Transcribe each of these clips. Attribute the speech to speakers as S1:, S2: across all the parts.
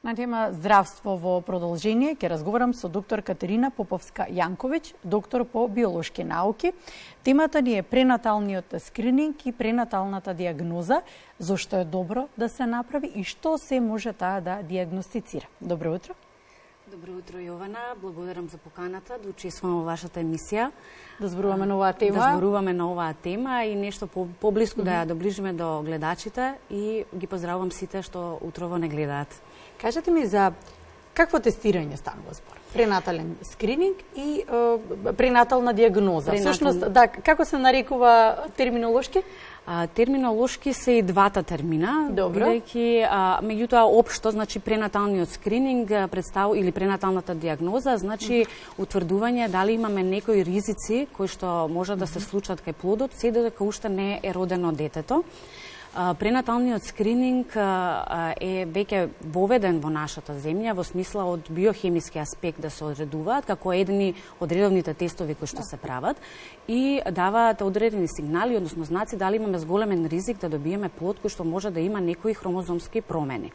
S1: На тема здравство во продолжение ќе разговарам со доктор Катерина Поповска-Јанковиќ, доктор по биолошки науки. Темата ни е пренаталниот скрининг и пренаталната диагноза, зошто е добро да се направи и што се може таа да диагностицира. Добро утро.
S2: Добро утро, Јована. Благодарам за поканата да учествувам во вашата емисија.
S1: Да зборуваме на оваа тема.
S2: Да зборуваме на оваа тема и нешто поблиску да ја доближиме до гледачите и ги поздравувам сите што утрово не гледаат.
S1: Кажете ми за какво тестирање станува збор? Пренатален скрининг и пренатална диагноза. Всушност, да, како се нарекува терминолошки?
S2: Терминолошки се и двата термина, бидејќи меѓутоа општо, значи пренаталниот скрининг или пренаталната диагноза, значи утврдување дали имаме некои ризици кои што може да се случат кај плодот, се додека уште не е родено детето. Пренаталниот скрининг е веќе воведен во нашата земја во смисла од биохемиски аспект да се одредуваат како едни од редовните тестови кои што се прават и даваат одредени сигнали, односно знаци дали имаме зголемен ризик да добиеме плод кој што може да има некои хромозомски промени.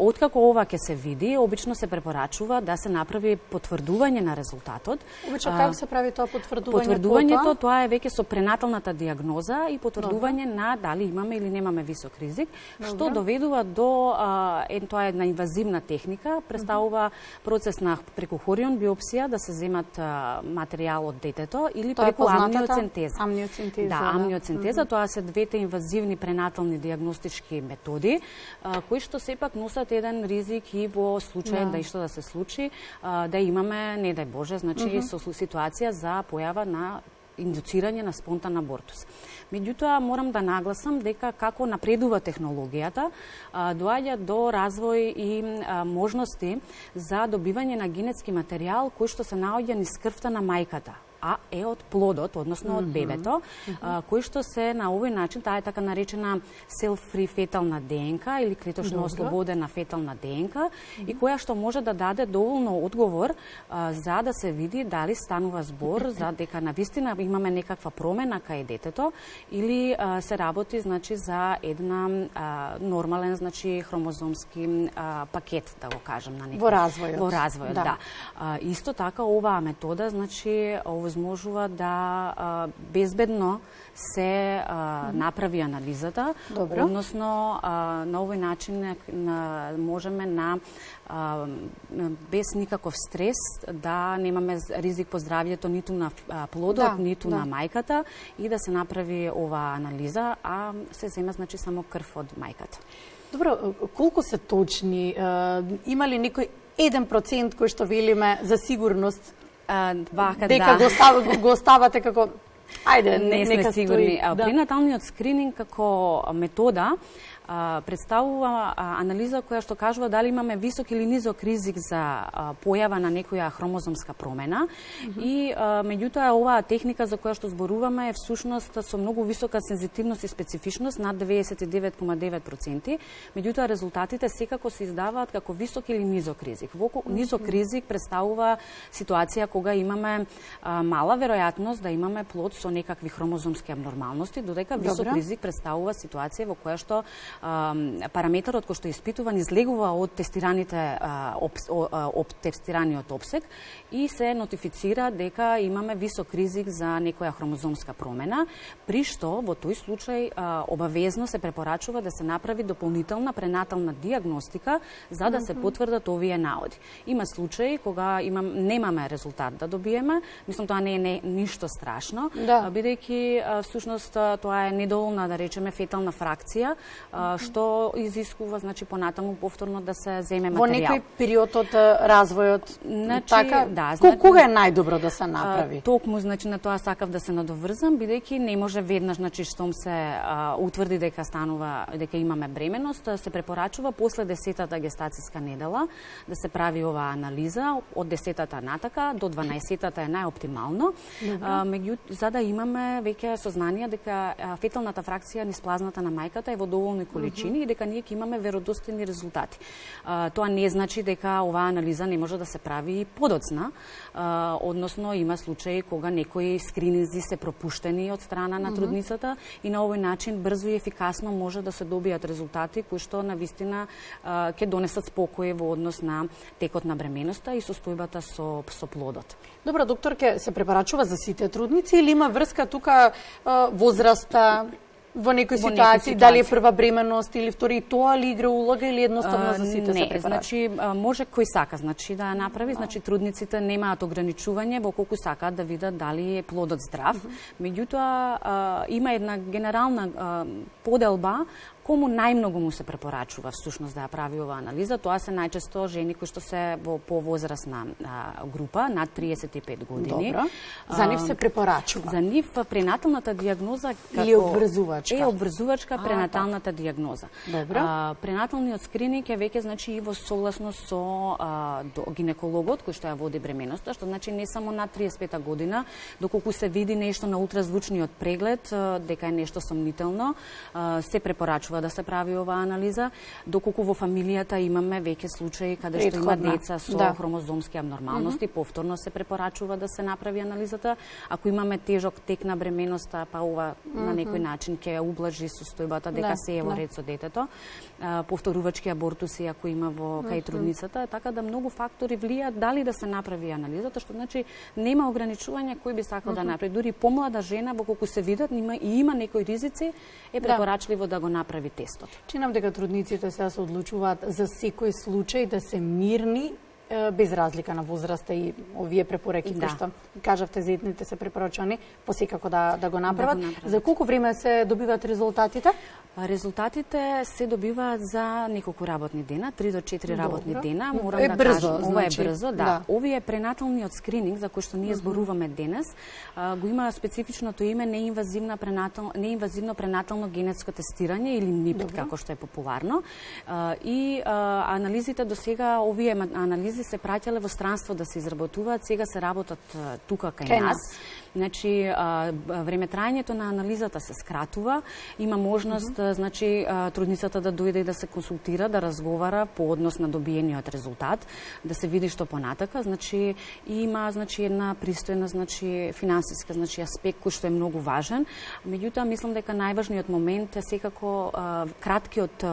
S2: Откако ова ќе се види, обично се препорачува да се направи потврдување на резултатот.
S1: Обично како се прави тоа потврдување?
S2: Потврдувањето тоа е веќе со пренаталната диагноза и потврдување на дали имаме или немаме висок ризик, што доведува до тоа е една инвазивна техника, представува процес на преку хорион биопсија да се земат материјал од детето или преку амниоцентеза. Да, амниоцентеза, тоа се двете инвазивни пренатални диагностички методи кои што сепак носат еден ризик и во случај да ишто да се случи, да имаме, не дај Боже, значи со ситуација за појава на индуцирање на спонтан абортус. Меѓутоа, морам да нагласам дека како напредува технологијата, доаѓа до развој и можности за добивање на генетски материјал кој што се наоѓа низ крвта на мајката, а е од плодот, односно од бебето, кој што се на овој начин, таа е така наречена cell-free фетална ДНК или клеточно ослободена фетална ДНК и која што може да даде доволно одговор за да се види дали станува збор за дека навистина имаме некаква промена кај детето или се работи значи за една нормален значи хромозомски пакет, да го кажам на некој.
S1: Во
S2: развојот, да. Исто така оваа метода значи возможува да безбедно се направи анализата, односно на овој начин можеме без никаков стрес да немаме ризик по здравјето ниту на плодот, ниту на мајката и да се направи оваа анализа, а се зема значи само крв од мајката.
S1: Добро, колку се точни? Има ли некој 1% кој што велиме за сигурност? Дека го оставате како ајде,
S2: не сме сигурни. Пренаталниот скрининг како метода представува анализа која што кажува дали имаме висок или низок ризик за појава на некоја хромозомска промена и меѓутоа оваа техника за која што зборуваме е всушност со многу висока сензитивност и специфичност над 99,9%, меѓутоа резултатите секако се издаваат како висок или низок ризик. Низок ризик представува ситуација кога имаме мала веројатност да имаме плод со некакви хромозомски абнормалности, додека висок ризик представува ситуација во која што параметарот кој што е испитуван излегува од тестираниот опсег и се нотифицира дека имаме висок ризик за некоја хромозомска промена, при што во тој случај обавезно се препорачува да се направи дополнителна пренатална диагностика за да се потврдат овие наоди. Има случаи кога немаме резултат да добиеме, мислам тоа не е ништо страшно, бидејќи всушност тоа е недоволна да речеме фетална фракција што изискува значи понатаму повторно да се земе материјал.
S1: Во некој период од развојот,
S2: значи,
S1: така?
S2: Да,
S1: кога е најдобро да се направи?
S2: Токму значи на тоа сакав да се надоврзам, бидејќи не може веднаш значи штом се утврди дека имаме бременост, се препорачува после 10-та гестацијска недела да се прави оваа анализа, од 10-та натака до 12-та е најоптимално, за да имаме веќе сознание дека феталната фракција низ плазмата на мајката е во доволни количини и дека ние ќе имаме веродостојни резултати. Тоа не значи дека оваа анализа не може да се прави и подоцна, односно има случаи кога некои скрининзи се пропуштени од страна на трудницата и на овој начин брзо и ефикасно може да се добијат резултати кои што навистина ќе донесат спокој во однос на текот на бременоста и состојбата со плодот.
S1: Добро, докторке, се препорачува за сите трудници или има врска тука возраста, во некои ситуации, дали е прва бременност или втори, и тоа ли игра улога или едноставно за сите се препорачува?
S2: Значи може кој сака да ја направи, значи трудниците немаат ограничување во колку сакаат да видат дали е плодот здрав. Меѓутоа има една генерална поделба кому најмногу му се препорачува всушност да ја прави оваа анализа. Тоа се најчесто жени кои што се во повозрасна група, над 35 години.
S1: Добро. За нив се препорачува?
S2: За нив пренаталната дијагноза
S1: или обврзувачка?
S2: Е обврзувачка пренаталната дијагноза.
S1: Добро.
S2: Пренаталниот скрининг е веќе значи и во согласност со гинекологот кој што ја води бременоста, што значи не само над 35 година, доколку се види нешто на ултразвучниот преглед дека е нешто сомнително, се препорачува да се прави оваа анализа, доколку во фамилијата имаме веќе случаи каде што има деца со хромозомски абнормалности, повторно се препорачува да се направи анализата. Ако имаме тежок тек на бременоста, па ова на некој начин ќе ублажи состојбата дека се е во ред со детето. Повторувачки абортуси ако има во кај трудницата, така да многу фактори влијаат дали да се направи анализата, што значи нема ограничување кој би сакал да направи. Дури помлада жена во колку се видат има некои ризици, е препорачливо да го направи тестот.
S1: Чинам дека трудниците сега се одлучуваат за секој случај да се мирни без разлика на возраста и овие препораки кои што кажавте за етните се препорачани посекако да го направат. За колку време се добиваат резултатите?
S2: Резултатите се добиваат за неколку работни дена, 3 до 4 работни дена.
S1: Морам да кажам,
S2: ова е брзо, да. Овие пренаталниот скрининг за кој што ние зборуваме денес, го има специфичното име неинвазивно пренатално генетско тестирање или НИПТ како што е популарно. И анализите до сега, овие анализи се праќале во странство да се изработуваат, сега се работат тука кај нас. Значи, времетрајањето на анализата се скратува, има можност, значи, трудницата да дојде и да се консултира, да разговара по однос на добиениот резултат, да се види што понатака, значи, има, значи, една пристојна, значи, финансиска, значи, аспект кој што е многу важен. Меѓутоа, мислам дека најважниот момент е секако краткиот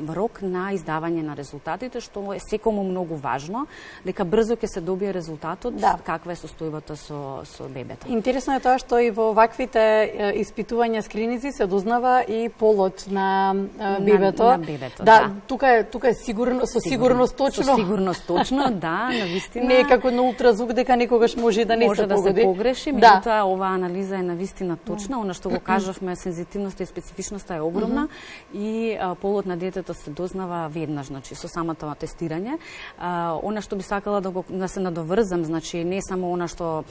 S2: рок на издавање на резултатите, што е секому многу важно, дека брзо ќе се добие резултатот, каква е состојбата со бебето.
S1: Интересно е тоа што и во ваквите испитувања скрининзи се дознава и полот на бебето.
S2: На бебето, да.
S1: Тука е сигурно, со сигурност точно.
S2: Со сигурност точно, да, навистина.
S1: Не е како на ултразвук дека некогаш може да не се погоди.
S2: Може да се погреши, меѓутоа оваа анализа е навистина точна, она што го кажавме, сензитивноста и специфичноста е огромна и полот на детето се дознава веднаш, значи со самото тестирање. Она што би сакала да се надоврзам, значи не само она што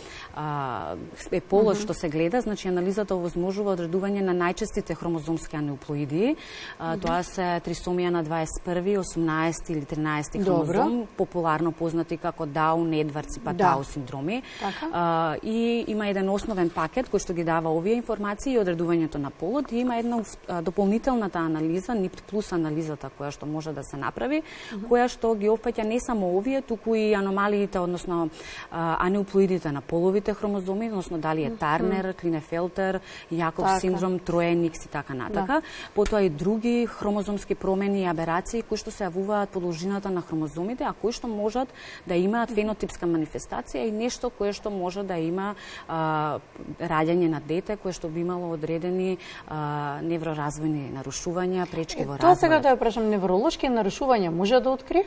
S2: е полот што се гледа, значи анализата овозможува одредување на најчестите хромозомски анеуплоиди. Тоа се трисомија на 21, 18 или 13 хромозом, популарно познати како Даун, Едвардс и Патау синдроми. И има еден основен пакет кој што ги дава овие информации и одредувањето на полот, и има една дополнителната анализа, НИПТ плюс анализата која што може да се направи, која што ги опфаќа не само овие, туку и аномалиите, односно анеуплоидите на половите хромозоми, односно дали е Тарнер, Клинефелтер, Јаков синдром, троен Икс и така натака. Потоа и други хромозомски промени и аберации кои што се јавуваат по должината на хромозомите, а кои што можат да имаат фенотипска манифестација и нешто кое што може да има раѓање на дете кое што би имало одредени невроразвојни нарушувања, пречки во развојот.
S1: Тоа сега да ја прашам, невролошки нарушувања може да откри?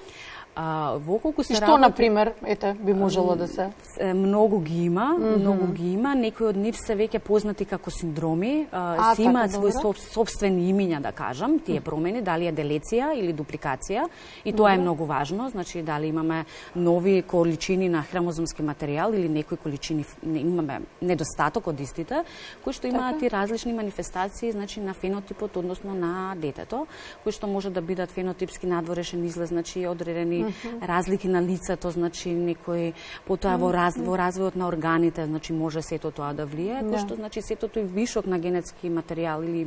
S2: Во колку се
S1: што, например, би можело да се?
S2: Многу ги има, некои од нив се веќе познати како синдроми, се имаат свои собствени имиња, да кажам, тие промени, дали е делеција или дупликација, и тоа е многу важно, значи дали имаме нови количини на хромозомски материјал или некои количини имаме недостаток од истите, кои што имаат и различни манифестации, значи на фенотипот, односно на детето, кои што може да бидат фенотипски надворешен изглед, значи одредени разлики на лицето, значи некои потоа во развојот на органите, значи може сето тоа да влијае, кој што значи сето тој вишок на генетски материјал или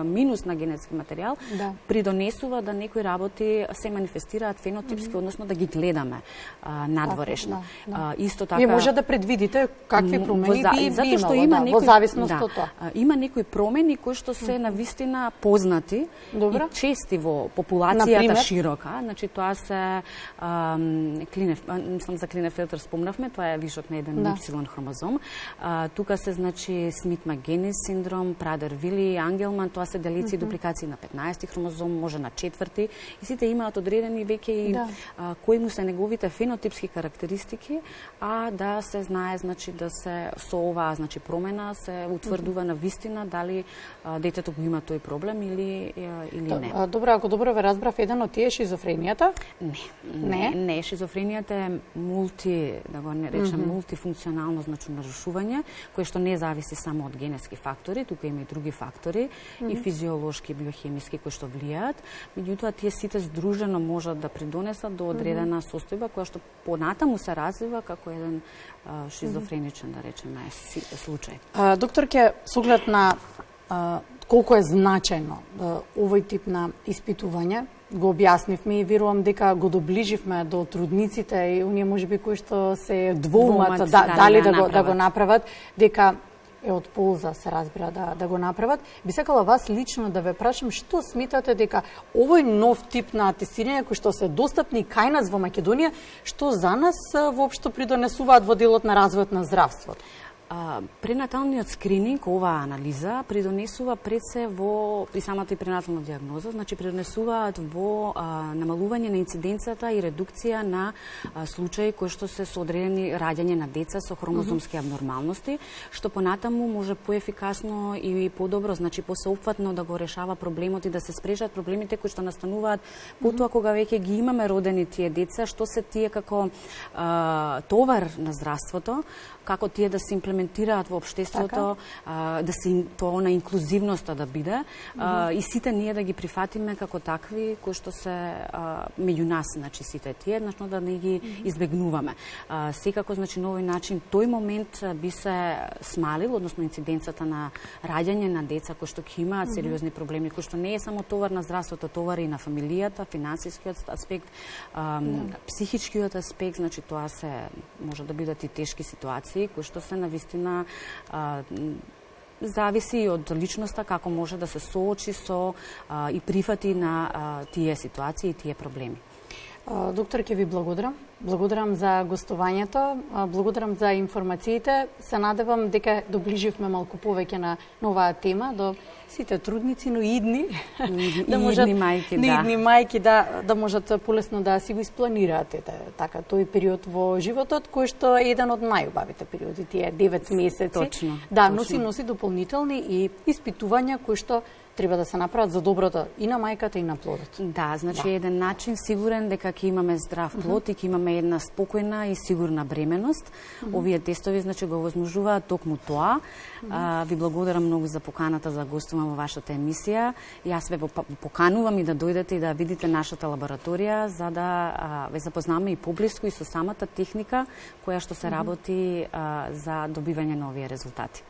S2: минус на генетски материјал придонесува да некои работи се манифестираат фенотипски, односно да ги гледаме надворешно. Исто така
S1: вие може да предвидите какви промени би
S2: што
S1: имало, во зависност од тоа.
S2: Има некои промени кои што се навистина познати и чести во популацијата широка. Значи тоа се мислам за Клинефелтер спомнавме, тоа е вишок на еден Y хромозом. Тука се значи Смит-Магенис синдром, Прадер-Вили, Ангелман, тоа се делици и дупликации на 15-ти хромозом, може на 4-ти. И сите имаат одредени веќе и кои му се неговите фенотипски карактеристики, а да се знае значи да се со оваа значи промена се утврдува на вистина дали детето го има тој проблем или не.
S1: Добро, ако добро ве разбрав, еден од тие е шизофренијата?
S2: Не, шизофренијата е да го не речем, мултифункционално значи нарушување, кое што не зависи само од генетски фактори, тука има и други фактори, и физиолошки, биохемиски кои што влијаат. Меѓутоа тие сите здружено можат да придонесат до одредена состојба која што понатаму се развива како еден шизофреничен, да речеме, случај.
S1: Докторке, со оглед на колку е значајно овој тип на испитување, го објаснивме и верувам дека го доближивме до трудниците и оние можеби кои што се двоумат дали да го направат, дека е од полза, се разбира, да го направат. Би сакала вас лично да ве прашам што сметате дека овој нов тип на тестирање кои што се достапни кај нас во Македонија, што за нас воопшто придонесуваат во делот на развојот на здравството?
S2: Пренаталниот скрининг, оваа анализа, придонесува пред се во и самата и пренатална диагноза, значи придонесуваат во намалување на инциденцијата и редукција на случаи кои што се со одредени раѓање на деца со хромозомски абнормалности, што понатаму може поефикасно и подобро, значи посеопфатно да го решава проблемот и да се спречат проблемите кои што настануваат потоа кога веќе ги имаме родени тие деца, што се тие како товар на здравството, како тие да се имплементираат во општеството, да се тоа на инклузивноста да биде и сите ние да ги прифатиме како такви кои што се меѓу нас, значи сите тие, еднашно да не ги избегнуваме. Секако значи на овој начин тој момент би се смалил, односно инциденцата на раѓање на деца кои што ќе имаат сериозни проблеми, кои што не е само товар на здравството, товар и на фамилијата, финансискиот аспект, психичкиот аспект, значи тоа се може да бидат и тешки ситуации кои што се навистина зависи од личноста како може да се соочи со и прифати на тие ситуации и тие проблеми.
S1: Доктор, ќе ви благодарам. Благодарам за гостувањето, благодарам за информациите. Се надевам дека доближивме малку повеќе на оваа тема до сите трудници, но и идни мајки да можат полесно да си го испланираат така тој период во животот кој што е еден од најубавите периоди, тие 9 месеци.
S2: Точно.
S1: Носи дополнителни и испитувања кои што треба да се направат за доброто и на мајката и на плодот.
S2: Да, значи еден начин сигурен дека ќе имаме здрав плод и ќе имаме една спокојна и сигурна бременост. Овие тестови значи го возможуваат токму тоа. Ви благодарам многу за поканата за гостувам во вашата емисија. Јас ве поканувам и да дојдете и да видите нашата лабораторија за да ве запознаме и поблиску и со самата техника која што се работи за добивање на овие резултати.